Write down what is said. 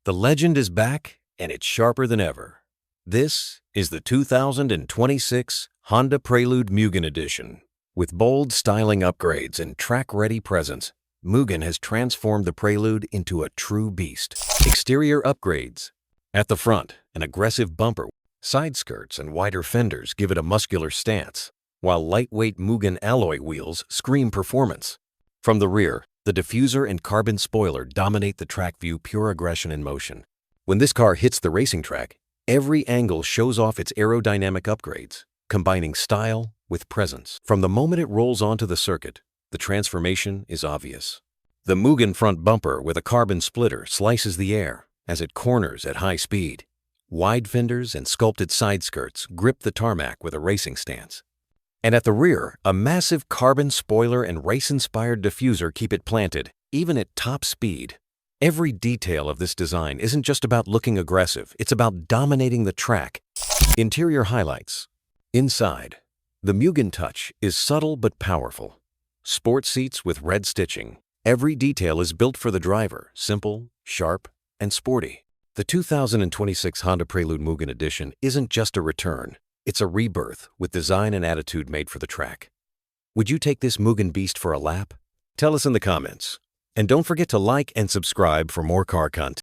The legend is back, and it's sharper than ever. This is the 2026 Honda Prelude Mugen Edition. With bold styling upgrades and track-ready presence, Mugen has transformed the Prelude into a true beast. Exterior upgrades. At the front, an aggressive bumper, side skirts, and wider fenders give it a muscular stance, while lightweight Mugen alloy wheels scream performance. From the rear, the diffuser and carbon spoiler dominate the track view, pure aggression in motion. When this car hits the racing track, every angle shows off its aerodynamic upgrades, combining style with presence. From the moment it rolls onto the circuit, the transformation is obvious. The Mugen front bumper with a carbon splitter slices the air as it corners at high speed. Wide fenders and sculpted side skirts grip the tarmac with a racing stance. And at the rear, a massive carbon spoiler and race-inspired diffuser keep it planted, even at top speed. Every detail of this design isn't just about looking aggressive, it's about dominating the track. Interior highlights. Inside, the Mugen touch is subtle but powerful. Sport seats with red stitching. Every detail is built for the driver, simple, sharp, and sporty. The 2026 Honda Prelude Mugen Edition isn't just a return. It's a rebirth with design and attitude made for the track. Would you take this Mugen beast for a lap? Tell us in the comments. And don't forget to like and subscribe for more car content.